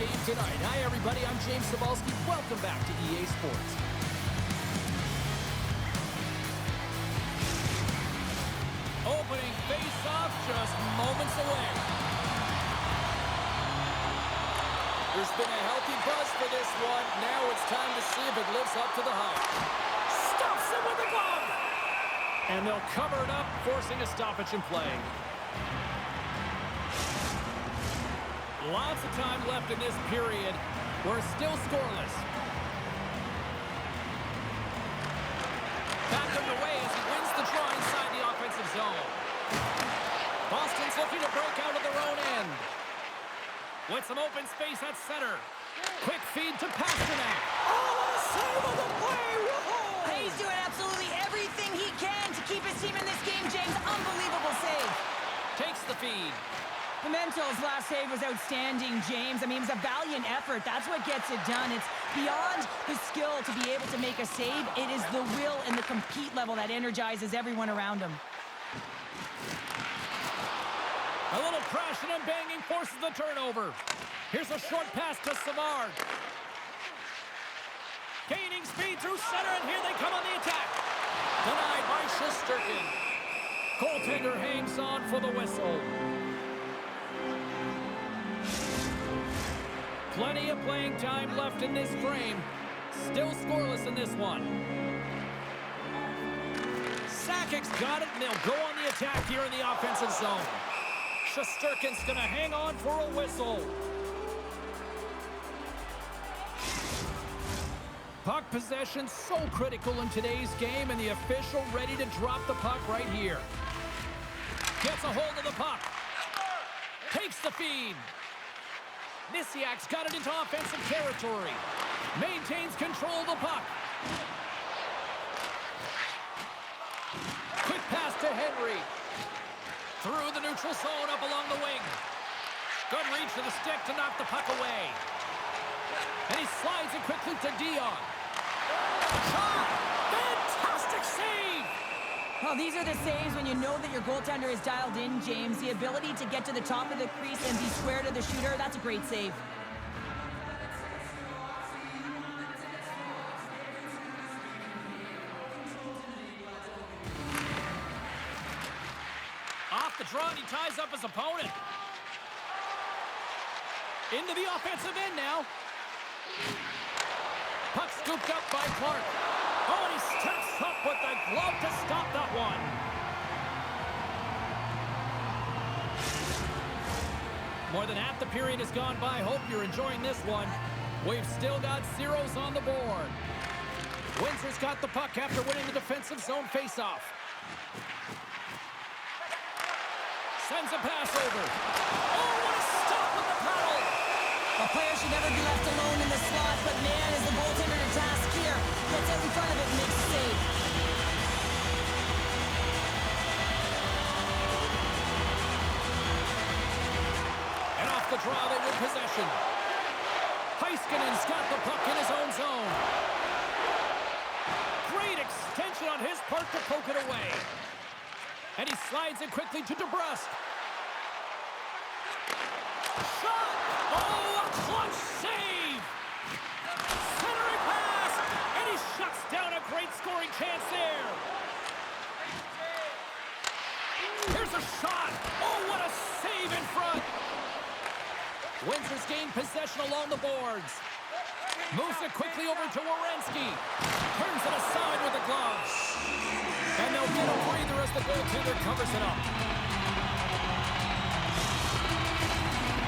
game tonight. Hi, everybody. I'm James Cybulski. Welcome back to EA Sports. Opening face-off just moments away. There's been a healthy buzz for this one. Now it's time to see if it lives up to the hype. Stops him with a glove! And they'll cover it up, forcing a stoppage in play. Lots of time left in this period. We're still scoreless. Back underway as he wins the draw inside the offensive zone. Boston's looking to break out of their own end. With some open space at center. Quick feed to Pasternak. Oh, what a save on the play! Whoa! He's doing absolutely everything he can to keep his team in this game, James. Unbelievable save. Takes the feed. Pimentel's last save was outstanding, James. I mean, it was a valiant effort. That's what gets it done. It's beyond the skill to be able to make a save. It is the will and the compete level that energizes everyone around him. A little crashing and banging forces the turnover. Here's a short pass to Savard. Gaining speed through center, and here they come on the attack. Denied by Shesterkin. Goaltender hangs on for the whistle. Plenty of playing time left in this frame. Still scoreless in this one. Sakic's got it, and they'll go on the attack here in the offensive zone. Shesterkin's going to hang on for a whistle. Puck possession so critical in today's game, and the official ready to drop the puck right here. Gets a hold of the puck. Takes the feed. Nisiak's got it into offensive territory. Maintains control of the puck. Quick pass to Henry. Through the neutral zone, up along the wing. Good reach to the stick to knock the puck away. And he slides it quickly to Dion. Shot! Fantastic save! Well, these are the saves when you know that your goaltender is dialed in, James. The ability to get to the top of the crease and be square to the shooter, that's a great save. Off the draw, and he ties up his opponent. Into the offensive end now. Puck scooped up by Clark. Oh, and he steps up with the glove to stop that one. More than half the period has gone by. Hope you're enjoying this one. We've still got zeros on the board. Windsor's got the puck after winning the defensive zone faceoff. Sends a pass over. Oh, what a stop with the paddle! A player should never be left alone in the slot, but man, is the goaltender to task here. Gets out in front of it and makes a save. And off the draw, they win possession. Heiskanen's got the puck in his own zone. Great extension on his part to poke it away. And he slides it quickly to DeBrusk. Shot! Oh, a clutch save! Centering pass! And he shuts down a great scoring chance there. Here's a shot! Oh, what a save in front! Windsor's gained possession along the boards. Moves it quickly over to Werenski. Turns it aside with the gloves. And they'll get a breather as the goaltender covers it up.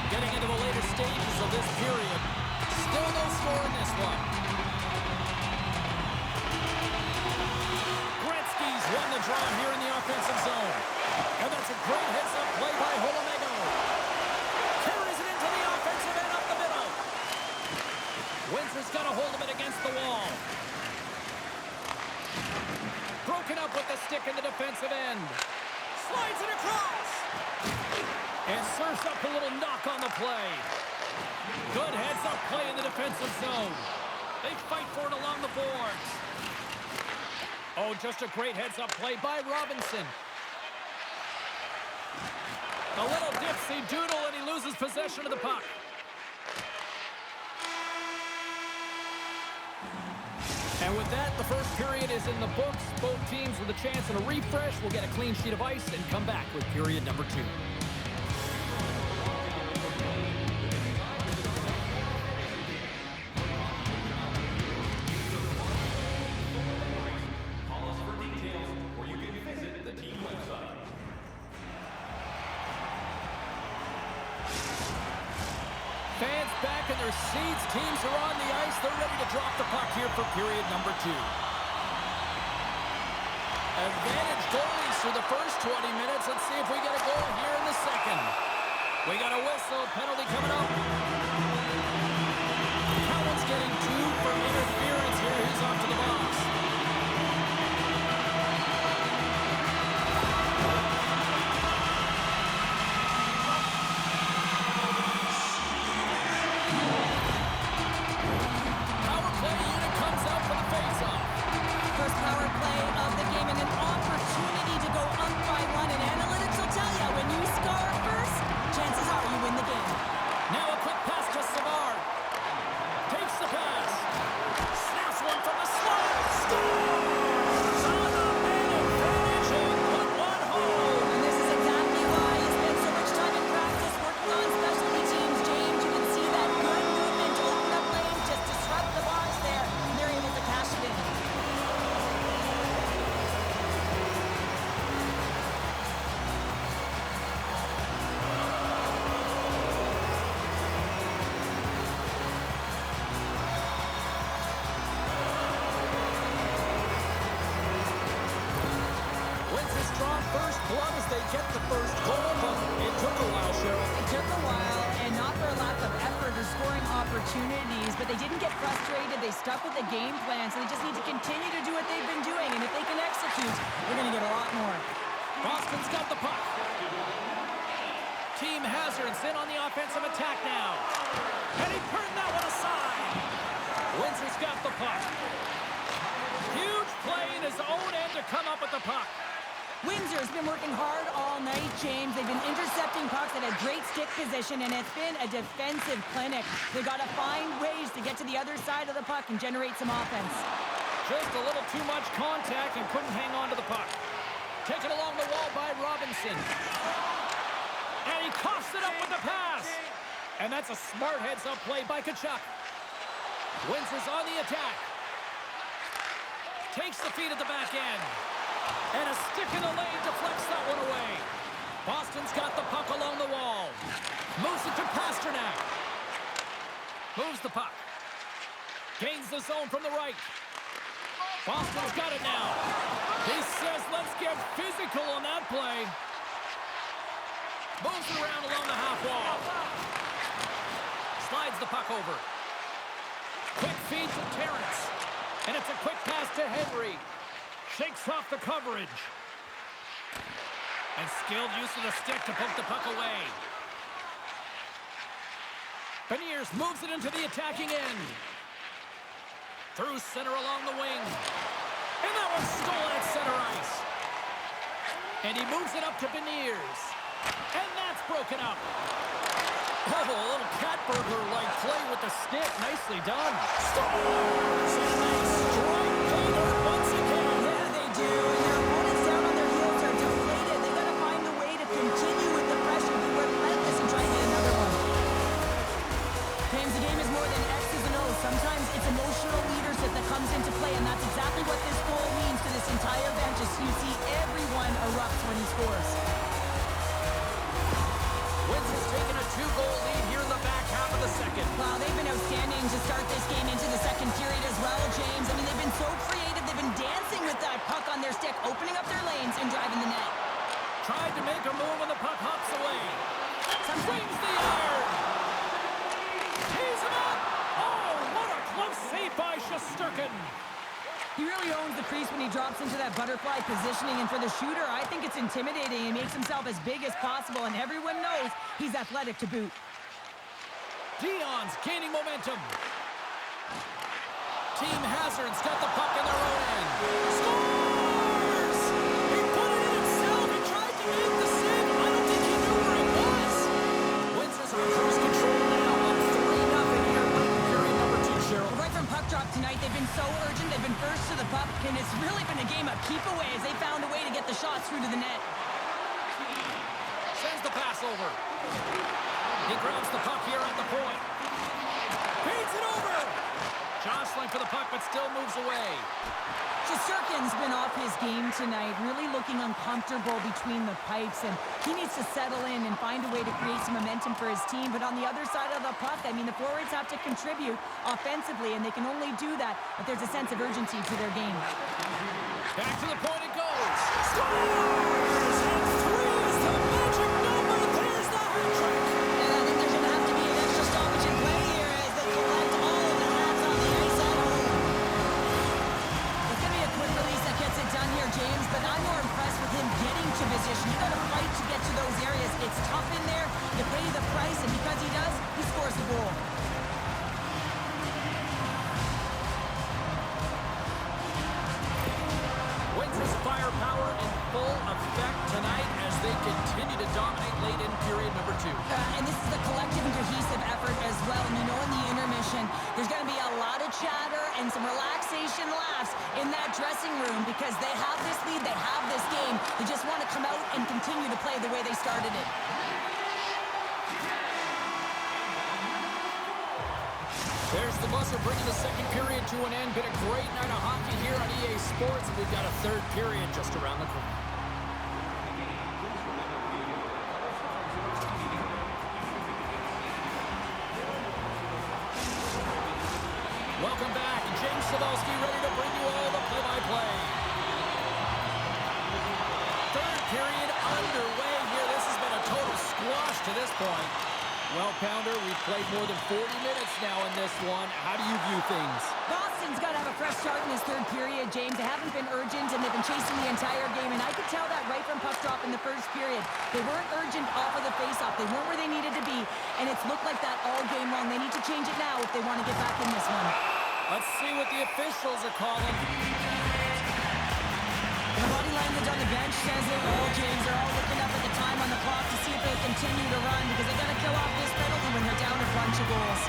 Getting into the later stages of this period. Still no score in this one. Gretzky's won the draw here in the offensive zone. And that's a great heads-up play by Holomego. Carries it into the offensive end up the middle. Windsor's got a hold of it against the wall. Broken up with the stick in the defensive end. Slides it across. And serves up a little knock on the play. Good heads-up play in the defensive zone. They fight for it along the boards. Oh, just a great heads-up play by Robinson. A little dipsy doodle, and he loses possession of the puck. And with that, the first period is in the books. Both teams with a chance and a refresh will get a clean sheet of ice and come back with period number 2. Fans back in their seats. Teams are on the ice. They're ready to drop the puck here for period number 2. Advantage goalies for the first 20 minutes. Let's see if we get a goal here in the second. We got a whistle. Penalty coming up. Cowan's getting 2 for interference here. He's off to the box. First power play of the game and an opportunity to go up by 1. And analytics will tell you, when you score first, chances are you win the game. Now a quick pass to Savard. Takes the pass. Snaps one from the slide. Scores! On the man advantage and put one home. And this is exactly why he spent so much time in practice working on specialty teams. James, you can see that good movement to open up lanes, just disrupt the box there. And they're able to cash it in. First blood as they get the first goal, but it took a while, Cheryl. It took a while, and not for a lack of effort or scoring opportunities, but they didn't get frustrated. They stuck with the game plan, so they just need to continue to do what they've been doing, and if they can execute, they're going to get a lot more. Boston's got the puck. Team Hazard's in on the offensive attack now. And he turned that one aside. Windsor's got the puck. Huge play in his own end to come up with the puck. Windsor's been working hard all night, James. They've been intercepting pucks at a great stick position, and it's been a defensive clinic. They've got to find ways to get to the other side of the puck and generate some offense. Just a little too much contact and couldn't hang on to the puck. Taken along the wall by Robinson. And he coughs it up with the pass. And that's a smart heads-up play by Tkachuk. Windsor's on the attack. Takes the feed at the back end. And a stick in the lane deflects that one away. Boston's got the puck along the wall. Moves it to Pasternak. Moves the puck. Gains the zone from the right. Boston's got it now. He says, let's get physical on that play. Moves it around along the half wall. Slides the puck over. Quick feed to Terrence. And it's a quick pass to Henry. Shakes off the coverage. And skilled use of the stick to poke the puck away. Beniers moves it into the attacking end. Through center along the wing. And that one's stolen at center ice. And he moves it up to Beniers. And that's broken up. Oh, a little cat burglar-like play with the stick. Nicely done. Scores! And they strike Taylor once again. Yeah, they do. And their opponents down on their heels are deflated. They got to find a way to continue with the pressure, be relentless, and try to get another one. James, the game is more than X's and O's. Sometimes it's emotional leadership that comes into play, and that's exactly what this goal means to this entire bench. As you see, everyone erupts when he scores. Wins has taken a 2-goal lead here in the back half of the second. Wow, they've been outstanding to start this game into the second period as well, James. I mean, they've been so creative. They've been dancing with that puck on their stick, opening up their lanes and driving the net. Tried to make a move and the puck hops away. Swings the iron. Tees him up. Oh, what a close save by Shesterkin. He really owns the crease when he drops into that butterfly positioning, and for the shooter, I think it's intimidating. He makes himself as big as possible, and everyone knows he's athletic to boot. Dion's gaining momentum. Team Hazard's got the puck in their own end. Scores! He put it in himself. He tried to make the save. I don't think he knew where it was. Windsor's on cruise control now. Up 3-0 here. Period number 2, Cheryl. Right from puck drop tonight, they've They've been so urgent. They've been first to the puck, and it's really been a game of keep away as they found a way to get the shots through to the net. Sends the pass over. He grabs the puck here at the point. Feeds it over. Jostling for the puck, but still moves away. Shesterkin's been off his game tonight, really looking uncomfortable between the pipes, and he needs to settle in and find a way to create some momentum for his team. But on the other side of the puck, I mean, the forwards have to contribute offensively, and they can only do that if there's a sense of urgency to their game. Back to the point it goes. Scores! And 3 is the magic number. There's the hat trick. And I think there's going to have to be an extra stoppage in play here as they collect all of the hats on the ice at home. It's going to be a quick release that gets it done here, James, but I'm more impressed with him getting to position. You got to fight to get to those areas. It's tough in there. You pay the price, and because he does, he scores the goal. Winds' firepower in full effect tonight as they continue to dominate late in period number 2. And this is a collective and cohesive effort as well. And you know, in the intermission, there's going to be a lot of chatter and some relaxation laughs in that dressing room because they have this lead, they have this game. They just want to come out and continue to play the way they started it. There's the buzzer bringing the second period to an end. Been a great night of hockey here on EA Sports, and we've got a third period just around the corner. Welcome back. James Cybulski ready to bring you all the play-by-play. Third period underway here. This has been a total squash to this point. Well, Pounder, we've played more than 40 minutes now in this one. How do you view things? Boston's got to have a fresh start in this third period, James. They haven't been urgent, and they've been chasing the entire game, and I could tell that right from puck drop in the first period. They weren't urgent off of the faceoff. They weren't where they needed to be, and it's looked like that all game long. They need to change it now if they want to get back in this one. Let's see what the officials are calling. The body language on the bench says it all, James. They're all looking up at the time on the clock to see if they continue to run because they got to kill off this penalty when they're down a bunch of goals.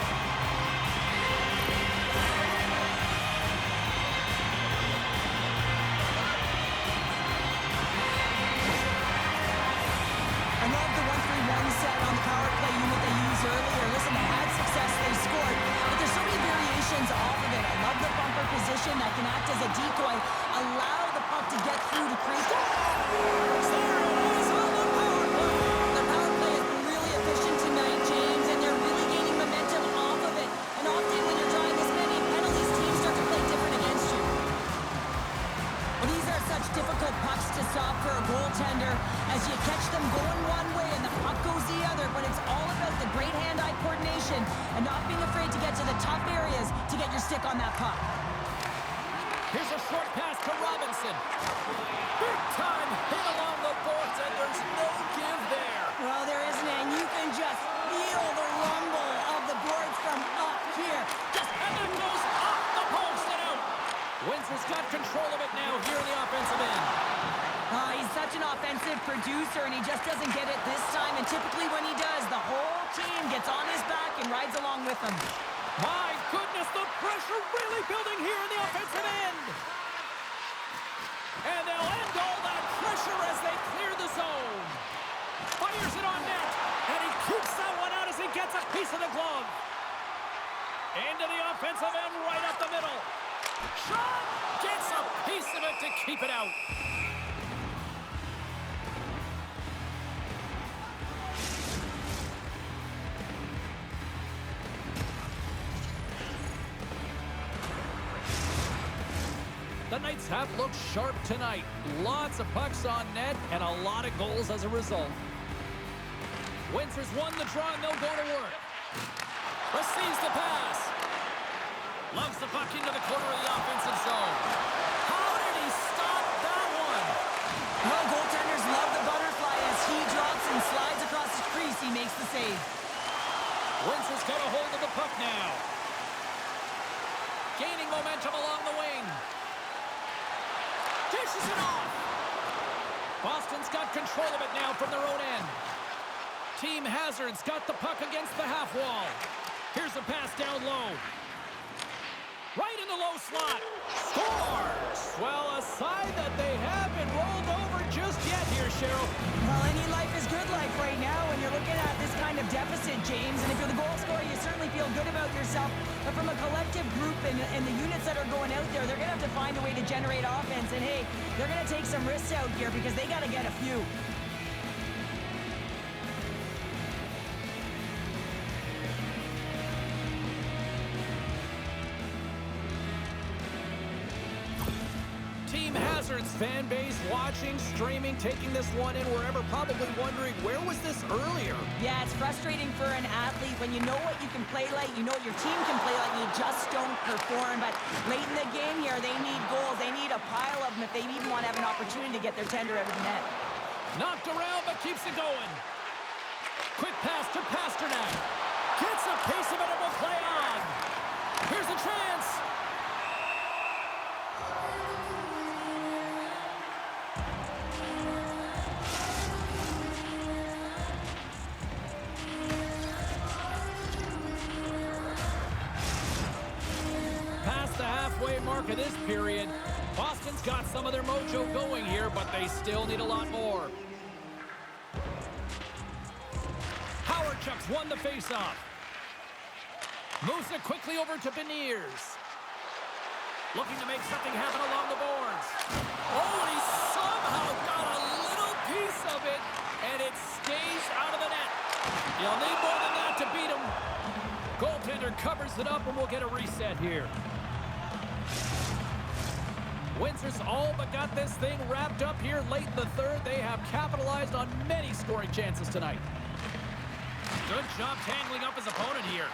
I love the 1-3-1 set on the power play unit they used earlier. Listen, they had success, they scored, but there's so many variations off of it. I love the bumper position that can act as a decoy, allow the puck to get through to create. There it is on the power play. The power play has been really efficient tonight, James, and they're really gaining momentum off of it. And often when you're drawing this many penalties, teams start to play different against you. And these are such difficult pucks to stop for a goaltender as you catch them going one way and the puck goes the other, but it's all about the great hand-eye coordination and not being afraid to get to the tough areas to get your stick on that puck. Here's a short pass to Robinson. Big time hit along the boards, and there's no give there. Well, there isn't, and you can just feel the rumble of the boards from up here. And it goes off the post and out. Windsor's got control of it now here in the offensive end. He's such an offensive producer, and he just doesn't get it this time. And typically when he does, the whole team gets on his back and rides along with him. My goodness, the pressure really building here in the offensive end. And they'll end all that pressure as they clear the zone. Fires it on net, and he keeps that one out as he gets a piece of the glove. Into the offensive end, right up the middle. Shot! Gets a piece of it to keep it out. The Knights have looked sharp tonight. Lots of pucks on net and a lot of goals as a result. Windsor's won the draw and they'll go to work. Receives the pass. Loves the puck into the corner of the offensive zone. How did he stop that one? Well, goaltenders love the butterfly as he drops and slides across the crease. He makes the save. Windsor's got a hold of the puck now. Gaining momentum along the wing. Dishes it off. Boston's got control of it now from their own end. Team Hazard's got the puck against the half wall. Here's a pass down low. Right in the low slot. Scores! Well, a sign that they haven't rolled over just yet here, Cheryl. Well, any life is good life right now when you're looking at this kind of deficit, James. And if you're the goal scorer, you certainly feel good about yourself. But from a collective group and the units that are going out there, they're going to have to find a way to generate offense. And, hey, they're going to take some risks out here because they got to get a few. Team Hazard's fan base watching, streaming, taking this one in wherever, probably wondering, where was this earlier? Yeah, it's frustrating for an athlete when you know what you can play like, you know what your team can play like, you just don't perform. But late in the game here, they need goals. They need a pile of them if they even want to have an opportunity to get their tender out of the net. Knocked around, but keeps it going. Quick pass to Pasternak. Gets a piece of it and will play on. Here's a chance. Past the halfway mark of this period, Boston's got some of their mojo going here, but they still need a lot more. Howardchuk's won the faceoff. Moves it quickly over to Beniers. Looking to make something happen along the boards. Oh, and he somehow got a little piece of it, and it stays out of the net. You'll need more than that to beat him. Goaltender covers it up, and we'll get a reset here. Windsor's all but got this thing wrapped up here late in the third. They have capitalized on many scoring chances tonight. Good job tangling up his opponent here.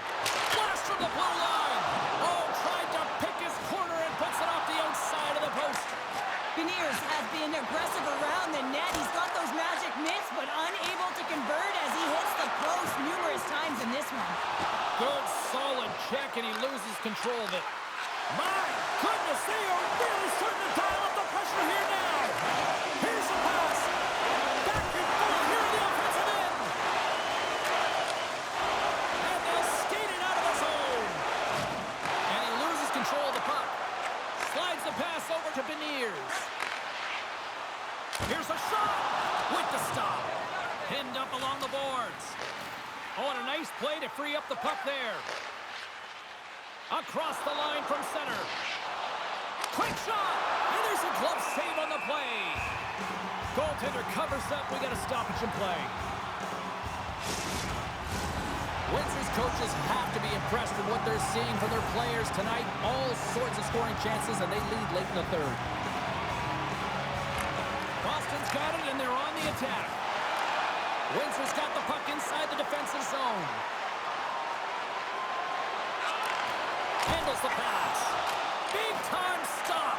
Blast from the blue line. Oh, tried to pick his corner and puts it off the outside of the post. Beniers has been aggressive around the net. He's got those magic mitts, but unable to convert as he hits the post numerous times in this one. Good, solid check, and he loses control of it. My goodness, they are really starting to dial up the pressure here now. Here's the pass. Back and forth here in the offensive end. And they'll skate it out of the zone. And he loses control of the puck. Slides the pass over to Beniers. Here's a shot with the stop. Pinned up along the boards. Oh, and a nice play to free up the puck there. Across the line from center. Quick shot! And there's a glove save on the play. Goaltender covers up. We got a stoppage in play. Windsor's coaches have to be impressed with what they're seeing from their players tonight. All sorts of scoring chances, and they lead late in the third. Boston's got it, and they're on the attack. Windsor's got the puck inside the defensive zone. Handles the pass. Big time stop.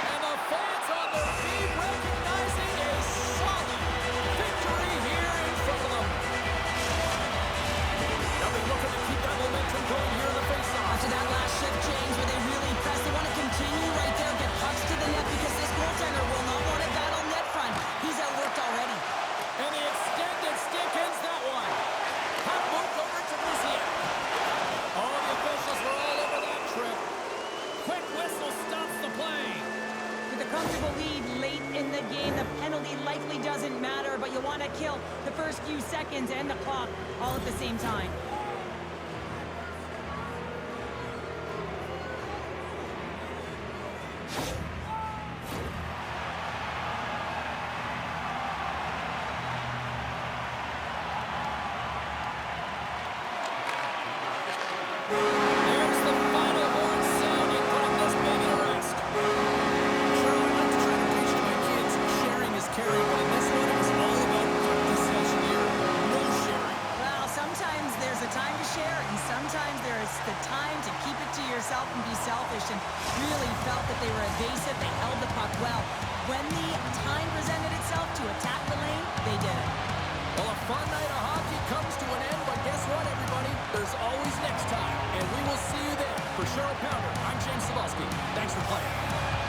And the fans on their feet recognizing a solid victory here in front of them. They'll be looking to keep that momentum going here in the faceoff. After that last shift change where they really press, they want to continue right there, get pucks to the net because this goaltender will not want to battle net front. He's outworked already. And the extended stick ends that one. Puck moved over to Brisiak. Oh, the officials were all over that trip. Quick whistle stops the play. With a comfortable lead late in the game, the penalty likely doesn't matter, but you want to kill the first few seconds and the clock all at the same time. There's the final horn sounding, putting this baby to rest. Sure, I like to try to preach to my kids, sharing is caring, but in this one, it was all about decision here. No sharing. Well, sometimes there's a time to share, and sometimes there's the time to keep it to yourself and be selfish, and really felt that they were evasive. They held the puck well. When the time presented itself to attack the lane, they did it. Well, a fun night of hockey comes to an end, but guess what, everybody? There's always next time, and we will see you there. For Cheryl Pounder, I'm James Cybulski. Thanks for playing.